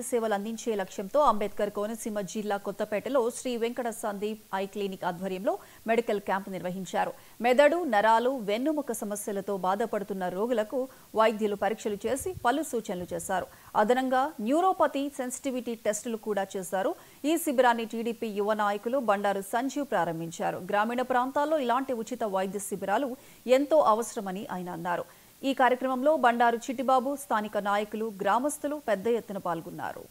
సేవలు అందించే లక్ష్యంతో అంబేద్కర్ కోనసీమ జిల్లా కొత్తపేటలో శ్రీ వెంకట సందీప్ ఐ క్లినిక్ ఆధ్వర్యంలో మెడికల్ క్యాంప్ నిర్వహించారు. మెదడు, నరాలు, వెన్నుముక సమస్యలతో బాధపడుతున్న రోగులకు వైద్యులు పరీక్షలు చేసి పలు సూచనలు చేశారు. అదనంగా న్యూరోపతి సెన్సిటివిటీ టెస్టులు కూడా చేశారు. ఈ శిబిరాన్ని టీడీపీ యువ నాయకులు బండారు సంజీవ్ ప్రారంభించారు. గ్రామీణ ప్రాంతాల్లో ఇలాంటి ఉచిత వైద్య శిబిరాలు ఎంతో అవసరమని ఆయన అన్నారు. ఈ కార్యక్రమంలో బండారు చిట్టిబాబు, స్థానిక నాయకులు, గ్రామస్తులు పెద్ద ఎత్తున పాల్గొన్నారు.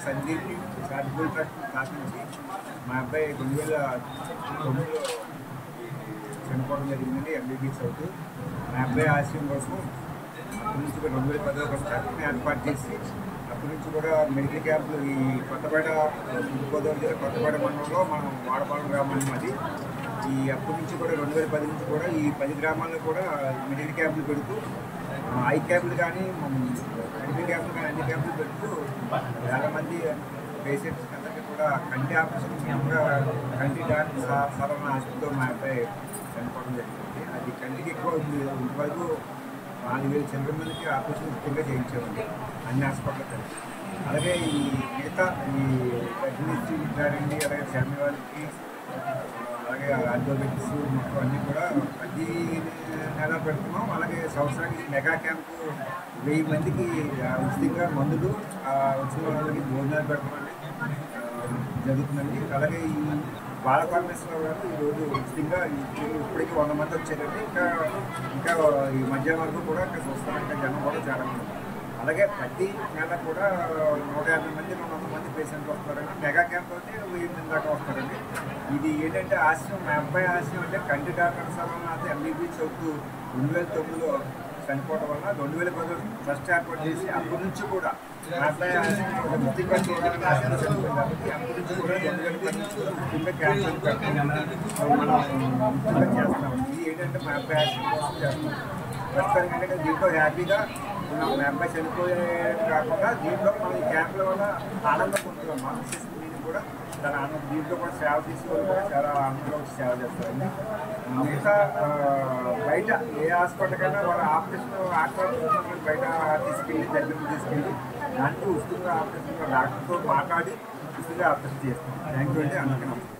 సందీప్ చారిటబుల్ ట్రస్ట్ స్థాపించి మా అబ్బాయి 2009లో చనిపోవడం జరిగిందండి. ఎంబీబీఎస్ అవుతూ మా అబ్బాయి ఆశయం కోసం అప్పటి నుంచి 2010లో ట్రస్ట్ని ఏర్పాటు చేసి అప్పటి నుంచి కూడా మెడికల్ క్యాంపులు ఈ కొత్తపేట తూర్పుగోదావరి జిల్లా కొత్తపేట మండలంలో మనం వాడపాలెం గ్రామాన్ని అది అప్పటి నుంచి కూడా 2010 నుంచి కూడా ఈ 10 గ్రామాల్లో కూడా మెడికల్ క్యాంపులు పెడుతూ ఐ క్యాంపులు కానీ మెడికల్ క్యాంపులు కానీ అన్ని క్యాంపులు పెడుతూ చాలా మంది పేషెంట్స్ అందరికీ కూడా కంటి ఆపరేషన్ కూడా కంటి డాక్టర్ సరైన ఆశతో మా అబ్బాయి చనిపోవడం జరిగింది. అది కంటికి ఎక్కువ ఇంతవరకు 4000 చిల్లర మందికి ఆపరేషన్ ఉచితంగా చేయించామండి అన్ని హాస్పిటల్కి. అలాగే ఈ మిగతా ఈ ప్రెగ్నెన్సీ విద్యారండి, అలాగే ఫ్యామిలీ వాళ్ళకి, అలాగే ఆర్థోపెడిక్స్ మొత్తం అన్నీ కూడా ప్రతి నెల పెడుతున్నాం. అలాగే సంవత్సరానికి మెగా క్యాంపు 1000 మందికి ఉచితంగా మందులు వచ్చిన వాళ్ళకి భోజనాలు పెట్టమని జరుగుతుందండి. అలాగే ఈ బాలపరమేశ్వరరావు గారు ఈరోజు ఉచితంగా ఇప్పటికీ 100 మంది వచ్చారండి. ఇంకా ఈ మధ్యాహ్నం వరకు కూడా ఇంకా చూస్తారంటే జనం కూడా చాలా మంది. అలాగే ప్రతి నెల కూడా 150 మంది 200 మంది పేషెంట్లు వస్తారండి. మెగా క్యాంప్ అయితే 1000 మంది దాకా వస్తారండి. ఇది ఏంటంటే ఆశయం, మా అబ్బాయి ఆశయం అంటే కంటి డాక్టర్ సలహానాథ్ ఎంబీబీఎస్ అవుతూ 2009లో చనిపోవడం వల్ల 2010 ట్రస్ట్ ఏర్పాటు చేసి అప్పటి నుంచి కూడా మా అబ్బాయి ఉచితంగా చేయాలని ఆశయం చనిపోయింది కాబట్టి అప్పటి నుంచి కూడా 2010 నుంచి ఉచితంగా క్యాన్సర్ మనం ఉచితంగా చేస్తాం. ఇది ఏంటంటే మా అబ్బాయి ఆశయం కోసం చేస్తాం. ప్రస్తుతానికి అంటే దీంట్లో హ్యాపీగా ఉన్నాం. మా అబ్బాయి చనిపోయే కాకుండా దీంట్లో మనం ఈ క్యాంపుల వల్ల ఆనందం పొందుతున్నాం. మానసిక స్థితిని కూడా చాలా ఆనందం. దీంట్లో కూడా సేవ తీసుకోవాలి కూడా చాలా ఆనందంగా వచ్చి సేవ చేస్తారండి. మిగతా బయట ఏ హాస్పిటల్ కన్నా వాళ్ళ ఆపరేషన్ ఆపరేషన్ బయట తీసుకెళ్ళి దగ్గర తీసుకెళ్ళి దానికి ఉచితంగా ఆపరేషన్ డాక్టర్తో మాట్లాడి ఉచితంగా ఆపరేషన్ చేస్తాం. థ్యాంక్ యూ అండి. అందరికీ నమస్కారం.